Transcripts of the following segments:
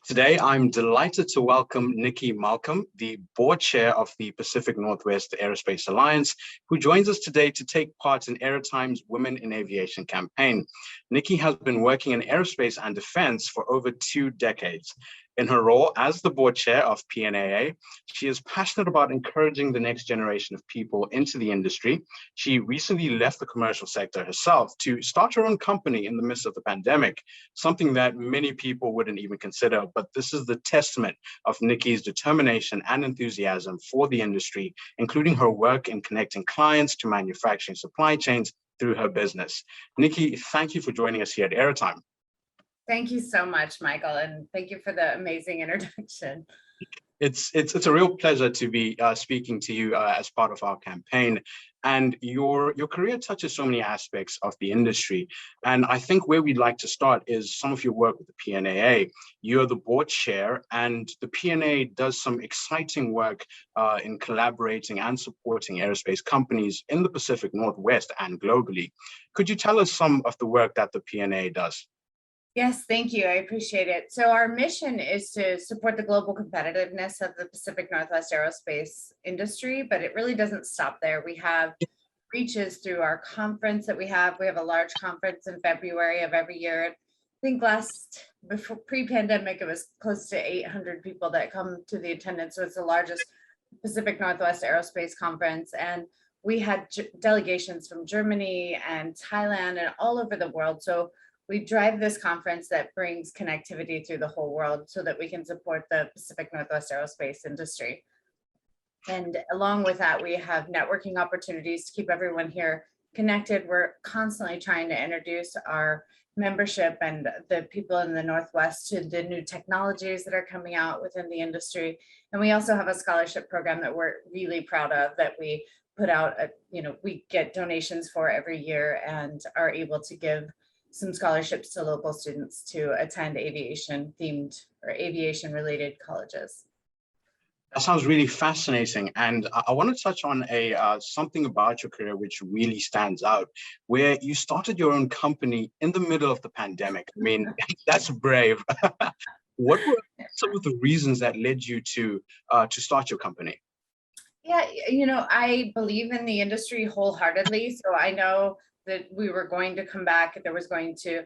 Today, I'm delighted to welcome Nikki Malcom, the board chair of the Pacific Northwest Aerospace Alliance, who joins us today to take part in AeroTime's Women in Aviation campaign. Nikki has been working in aerospace and defense for over 2 decades. In her role as the board chair of PNAA, she is passionate about encouraging the next generation of people into the industry. She recently left the commercial sector herself to start her own company in the midst of the pandemic, something that many people wouldn't even consider. But this is the testament of Nikki's determination and enthusiasm for the industry, including her work in connecting clients to manufacturing supply chains through her business. Nikki, thank you for joining us here at AeroTime. Thank you so much, Michael, and thank you for the amazing introduction. It's a real pleasure to be speaking to you as part of our campaign. And your career touches so many aspects of the industry. And I think where we'd like to start is some of your work with the PNAA. You're the board chair, and the PNAA does some exciting work in collaborating and supporting aerospace companies in the Pacific Northwest and globally. Could you tell us some of the work that the PNAA does? Yes, thank you. I appreciate it. So our mission is to support the global competitiveness of the Pacific Northwest aerospace industry, but it really doesn't stop there. We have reaches through our conference that we have. We have a large conference in February of every year. I think before pre-pandemic, it was close to 800 people that come to the attendance. So it's the largest Pacific Northwest aerospace conference. And we had delegations from Germany and Thailand and all over the world. So we drive this conference that brings connectivity through the whole world so that we can support the Pacific Northwest aerospace industry. And along with that, we have networking opportunities to keep everyone here connected. We're constantly trying to introduce our membership and the people in the Northwest to the new technologies that are coming out within the industry. And we also have a scholarship program that we're really proud of that we put out, we get donations for every year and are able to give some scholarships to local students to attend aviation themed or aviation related colleges. That sounds really fascinating. And I want to touch on something about your career which really stands out, where you started your own company in the middle of the pandemic. I mean, that's brave. What were some of the reasons that led you to start your company? Yeah, I believe in the industry wholeheartedly. So I know that we were going to come back, there was going to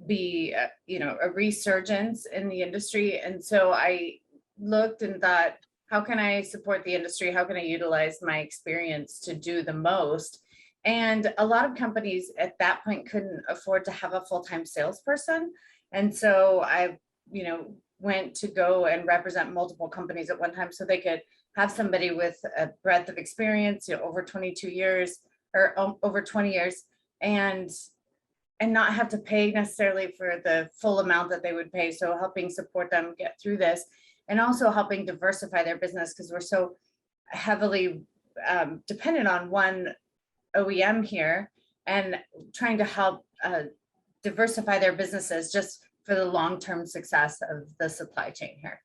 be, a resurgence in the industry. And so I looked and thought, how can I support the industry? How can I utilize my experience to do the most? And a lot of companies at that point couldn't afford to have a full-time salesperson. And so I, went to go and represent multiple companies at one time so they could have somebody with a breadth of experience, over 22 years, or over 20 years, and not have to pay necessarily for the full amount that they would pay. So helping support them get through this, and also helping diversify their business, because we're so heavily dependent on one OEM here, and trying to help diversify their businesses just for the long-term success of the supply chain here.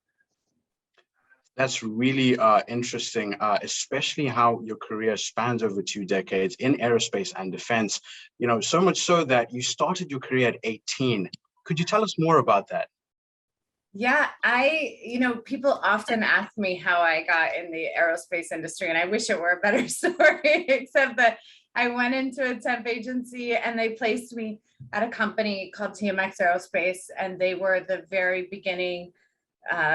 That's really interesting, especially how your career spans over 2 decades in aerospace and defense, so much so that you started your career at 18. Could you tell us more about that? Yeah, people often ask me how I got in the aerospace industry, and I wish it were a better story, except that I went into a temp agency and they placed me at a company called TMX Aerospace, and they were the very beginning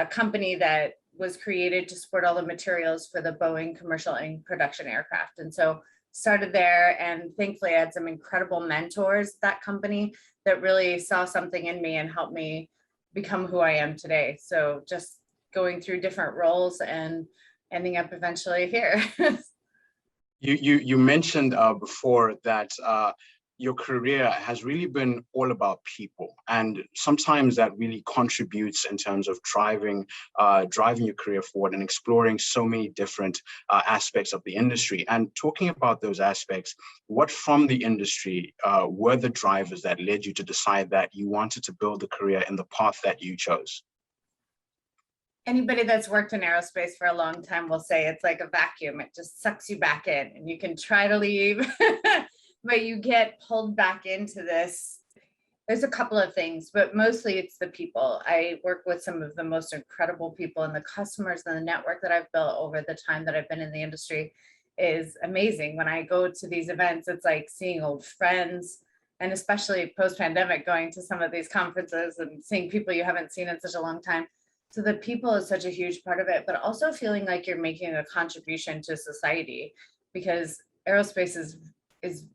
company that was created to support all the materials for the Boeing commercial and production aircraft. And so started there, and thankfully I had some incredible mentors at that company that really saw something in me and helped me become who I am today. So just going through different roles and ending up eventually here. You mentioned before that your career has really been all about people, and sometimes that really contributes in terms of driving your career forward and exploring so many different aspects of the industry. And talking about those aspects, what from the industry were the drivers that led you to decide that you wanted to build a career in the path that you chose? Anybody that's worked in aerospace for a long time will say it's like a vacuum. It just sucks you back in, and you can try to leave, but you get pulled back into this There's a couple of things, but mostly it's the people. I work with some of the most incredible people, and the customers and the network that I've built over the time that I've been in the industry is amazing. When I go to these events, it's like seeing old friends, and especially post-pandemic, going to some of these conferences and seeing people you haven't seen in such a long time. So the people is such a huge part of it, but also feeling like you're making a contribution to society, because aerospace is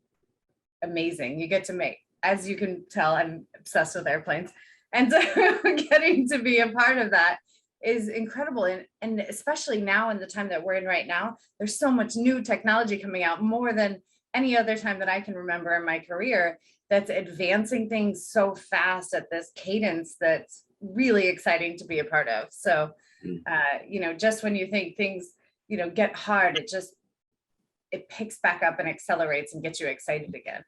amazing. You get to make, as you can tell, I'm obsessed with airplanes. And so getting to be a part of that is incredible. And especially now in the time that we're in right now, there's so much new technology coming out, more than any other time that I can remember in my career, that's advancing things so fast at this cadence that's really exciting to be a part of. So, just when you think things, get hard, it picks back up and accelerates and gets you excited again.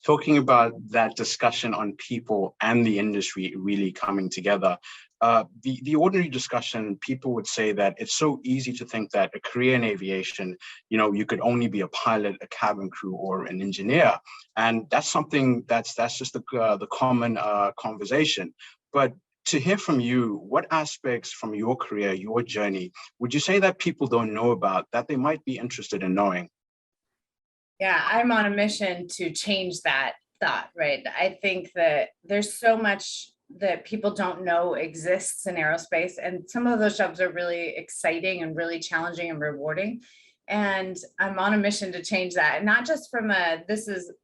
Talking about that discussion on people and the industry really coming together, the ordinary discussion, people would say that it's so easy to think that a career in aviation, you could only be a pilot, a cabin crew, or an engineer. And that's something that's just the common conversation. But to hear from you, what aspects from your career, your journey, would you say that people don't know about that they might be interested in knowing? Yeah, I'm on a mission to change that thought, right? I think that there's so much that people don't know exists in aerospace, and some of those jobs are really exciting and really challenging and rewarding. And I'm on a mission to change that. Not just from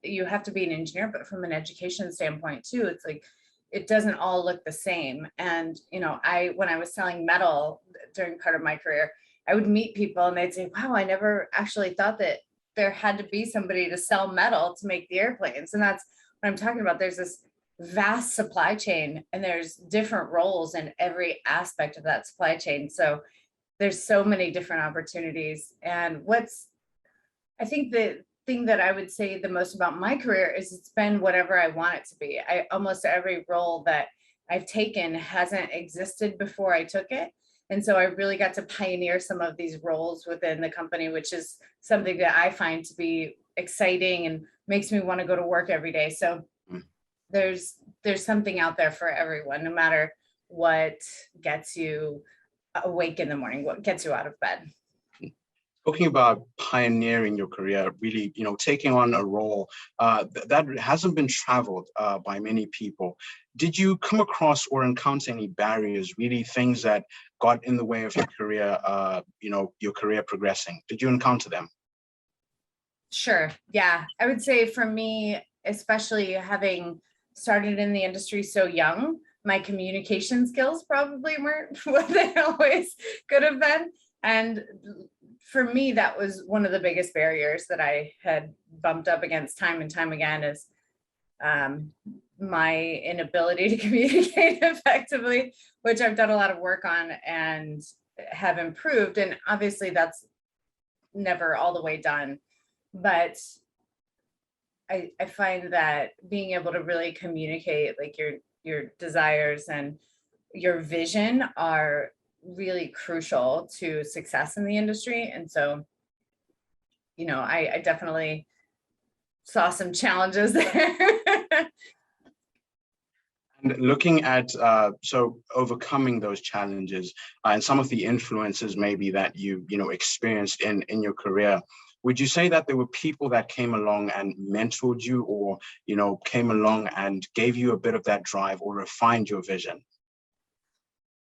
you have to be an engineer, but from an education standpoint too. It's like, it doesn't all look the same. And, when I was selling metal during part of my career, I would meet people and they'd say, wow, I never actually thought that there had to be somebody to sell metal to make the airplanes. And that's what I'm talking about. There's this vast supply chain, and there's different roles in every aspect of that supply chain. So there's so many different opportunities. And I think the thing that I would say the most about my career is it's been whatever I want it to be. Almost every role that I've taken hasn't existed before I took it. And so I really got to pioneer some of these roles within the company, which is something that I find to be exciting and makes me want to go to work every day. So there's something out there for everyone, no matter what gets you awake in the morning, what gets you out of bed. Talking about pioneering your career, really, taking on a role that hasn't been traveled by many people. Did you come across or encounter any barriers, really things that got in the way of your career, your career progressing? Did you encounter them? Sure. Yeah. I would say for me, especially having started in the industry so young, my communication skills probably weren't what they always could have been. And for me, that was one of the biggest barriers that I had bumped up against time and time again, is my inability to communicate effectively, which I've done a lot of work on and have improved. And obviously that's never all the way done, but I find that being able to really communicate like your desires and your vision are really crucial to success in the industry. And so, I definitely saw some challenges there. And looking at, so overcoming those challenges and some of the influences maybe that you experienced in your career, would you say that there were people that came along and mentored you, or, came along and gave you a bit of that drive or refined your vision?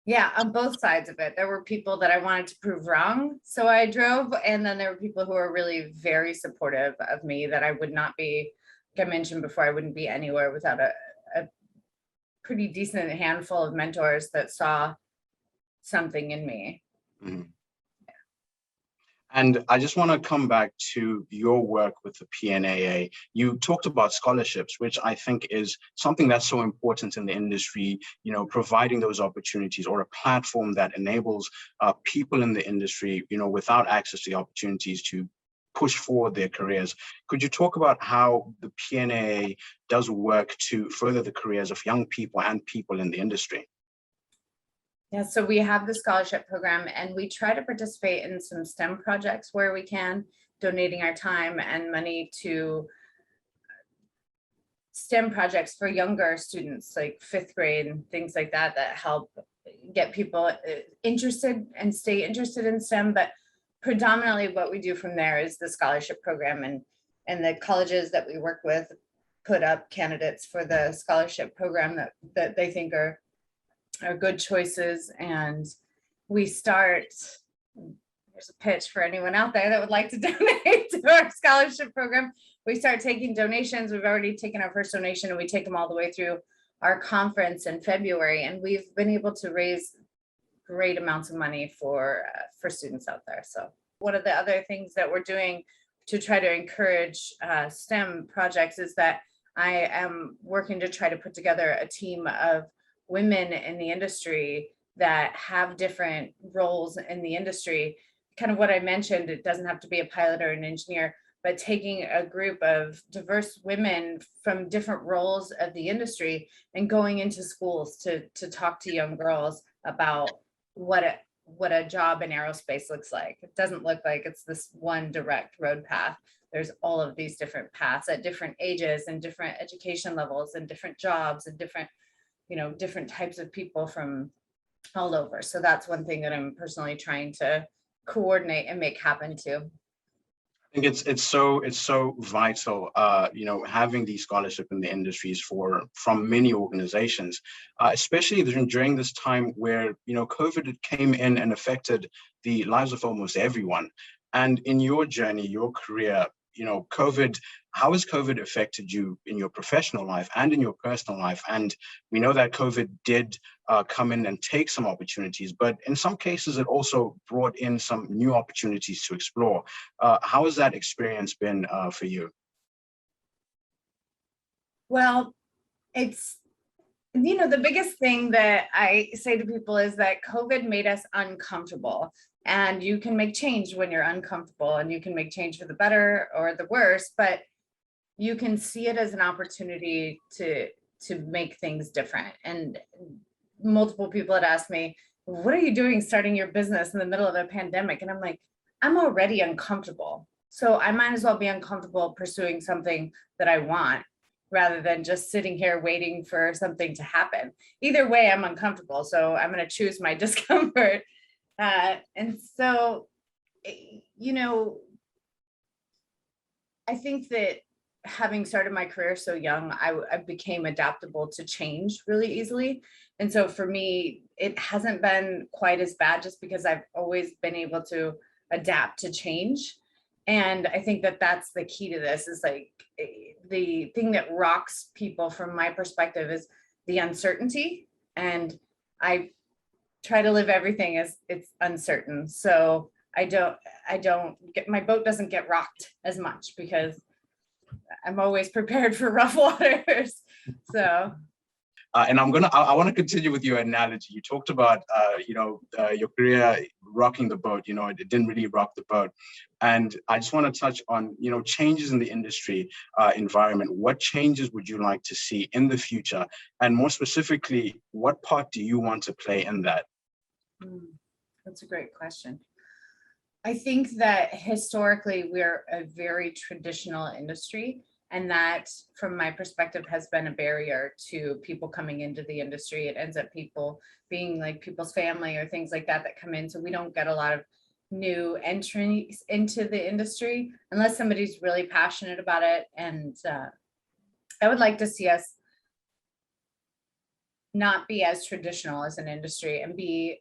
Yeah, on both sides of it. There were people that I wanted to prove wrong, so I drove. And then there were people who were really very supportive of me, that I would not be, like I mentioned before, I wouldn't be anywhere without a pretty decent handful of mentors that saw something in me. Mm-hmm. And I just want to come back to your work with the PNAA. You talked about scholarships, which I think is something that's so important in the industry, providing those opportunities, or a platform that enables people in the industry, without access to the opportunities, to push forward their careers. Could you talk about how the PNAA does work to further the careers of young people and people in the industry? Yeah, so we have the scholarship program, and we try to participate in some STEM projects where we can, donating our time and money to STEM projects for younger students, like 5th grade and things like that, that help get people interested and stay interested in STEM. But predominantly what we do from there is the scholarship program, and the colleges that we work with put up candidates for the scholarship program that they think are good choices. And we start, there's a pitch for anyone out there that would like to donate to our scholarship program. We start taking donations. We've already taken our first donation, and we take them all the way through our conference in February. And we've been able to raise great amounts of money for students out there. So one of the other things that we're doing to try to encourage STEM projects is that I am working to try to put together a team of women in the industry that have different roles in the industry. Kind of what I mentioned, it doesn't have to be a pilot or an engineer, but taking a group of diverse women from different roles of the industry and going into schools to talk to young girls about what a job in aerospace looks like. It doesn't look like it's this one direct road path. There's all of these different paths at different ages and different education levels and different jobs and different, different types of people from all over. So that's one thing that I'm personally trying to coordinate and make happen too. I think it's so vital, having these scholarship in the industries from many organizations, especially during this time where COVID came in and affected the lives of almost everyone. And in your journey, your career, how has COVID affected you in your professional life and in your personal life? And we know that COVID did come in and take some opportunities, but in some cases, it also brought in some new opportunities to explore. How has that experience been for you? Well, it's, the biggest thing that I say to people is that COVID made us uncomfortable. And you can make change when you're uncomfortable, and you can make change for the better or the worse, but you can see it as an opportunity to make things different. And multiple people had asked me, what are you doing starting your business in the middle of a pandemic? And I'm like, I'm already uncomfortable. So I might as well be uncomfortable pursuing something that I want, rather than just sitting here waiting for something to happen. Either way, I'm uncomfortable. So I'm going to choose my discomfort. And so, I think that having started my career so young, I became adaptable to change really easily. And so for me, it hasn't been quite as bad, just because I've always been able to adapt to change. And I think that that's the key to this, is like the thing that rocks people from my perspective is the uncertainty. And I try to live everything as it's uncertain. So I don't get, my boat doesn't get rocked as much, because I'm always prepared for rough waters. So. And I want to continue with your analogy. You talked about, your career rocking the boat. It didn't really rock the boat. And I just want to touch on, changes in the industry environment. What changes would you like to see in the future? And more specifically, what part do you want to play in that? That's a great question. I think that historically we're a very traditional industry, and that, from my perspective, has been a barrier to people coming into the industry. It ends up people being like people's family or things like that come in. So we don't get a lot of new entries into the industry unless somebody's really passionate about it. And I would like to see us not be as traditional as an industry and be,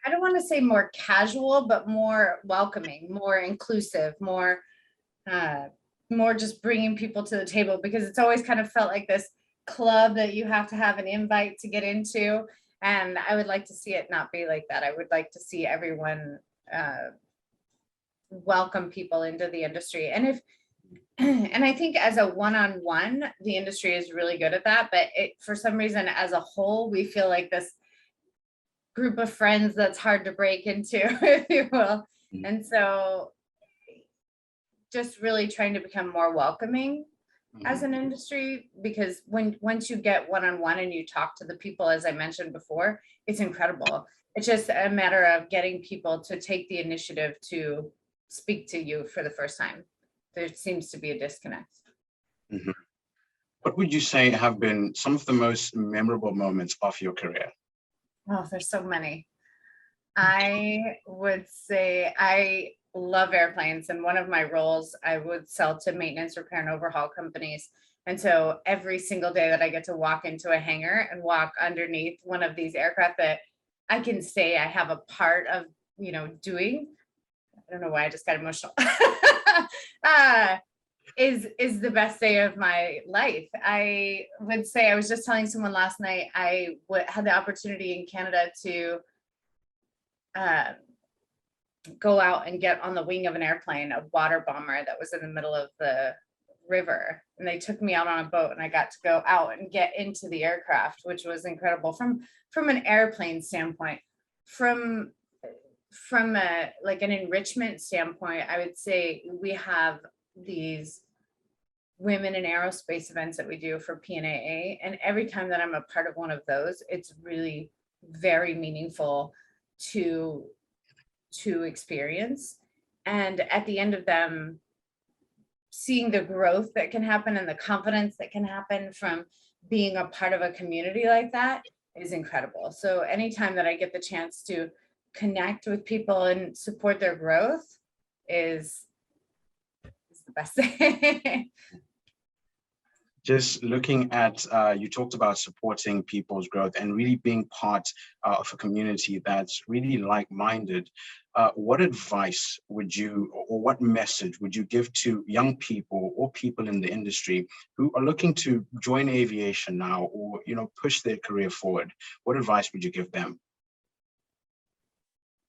I don't want to say more casual, but more welcoming, more inclusive, more just bringing people to the table, because it's always kind of felt like this club that you have to have an invite to get into. And I would like to see it not be like that. I would like to see everyone welcome people into the industry. And I think as a one-on-one, the industry is really good at that. But for some reason, as a whole, we feel like this group of friends that's hard to break into, if you will. And so just really trying to become more welcoming as an industry, because once you get one-on-one and you talk to the people, as I mentioned before, it's incredible. It's just a matter of getting people to take the initiative to speak to you for the first time. There seems to be a disconnect. What would you say have been some of the most memorable moments of your career? Oh, there's so many. I would say I love airplanes, and one of my roles, I would sell to maintenance, repair, and overhaul companies. And so every single day that I get to walk into a hangar and walk underneath one of these aircraft that I can say I have a part of, doing. I don't know why I just got emotional. Is the best day of my life. I would say, I was just telling someone last night, I had the opportunity in Canada to go out and get on the wing of an airplane, a water bomber that was in the middle of the river. And they took me out on a boat, and I got to go out and get into the aircraft, which was incredible from an airplane standpoint. From like an enrichment standpoint, I would say we have these women in aerospace events that we do for PNAA. And every time that I'm a part of one of those, it's really very meaningful to experience. And at the end of them, seeing the growth that can happen and the confidence that can happen from being a part of a community like that is incredible. So anytime that I get the chance to connect with people and support their growth is the best thing. Just looking at, you talked about supporting people's growth and really being part of a community that's really like-minded. What advice would you, or what message would you give to young people or people in the industry who are looking to join aviation now, or push their career forward? What advice would you give them?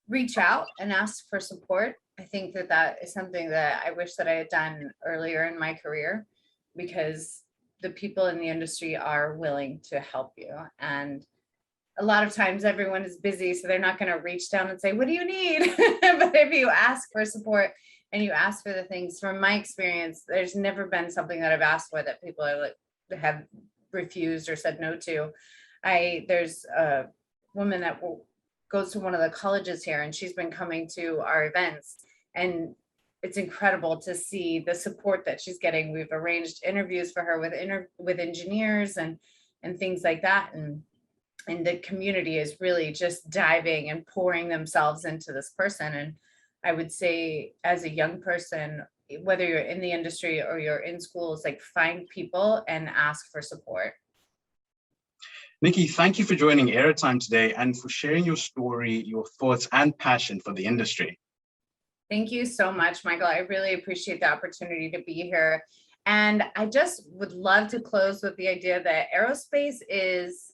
Reach out and ask for support. I think that is something that I wish that I had done earlier in my career, because the people in the industry are willing to help you. And a lot of times everyone is busy, so they're not going to reach down and say, what do you need? But if you ask for support and you ask for the things, from my experience, there's never been something that I've asked for that people have refused or said no to. There's a woman that goes to one of the colleges here, and she's been coming to our events, and it's incredible to see the support that she's getting. We've arranged interviews for her with engineers and things like that. And the community is really just diving and pouring themselves into this person. And I would say, as a young person, whether you're in the industry or you're in schools, like, find people and ask for support. Nikki, thank you for joining AeroTime today and for sharing your story, your thoughts, and passion for the industry. Thank you so much, Michael. I really appreciate the opportunity to be here. And I just would love to close with the idea that aerospace is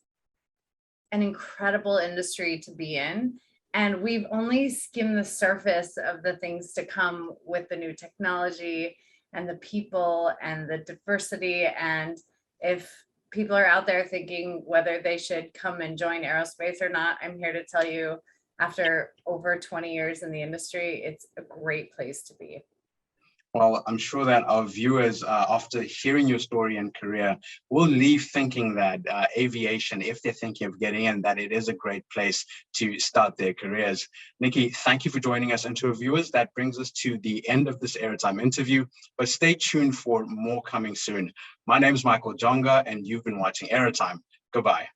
an incredible industry to be in. And we've only skimmed the surface of the things to come with the new technology and the people and the diversity. And if people are out there thinking whether they should come and join aerospace or not, I'm here to tell you, after over 20 years in the industry, it's a great place to be. Well, I'm sure that our viewers, after hearing your story and career, will leave thinking that aviation, if they're thinking of getting in, that it is a great place to start their careers. Nikki, thank you for joining us. And to our viewers, that brings us to the end of this AeroTime interview, but stay tuned for more coming soon. My name is Michael Jonga, and you've been watching AeroTime. Goodbye.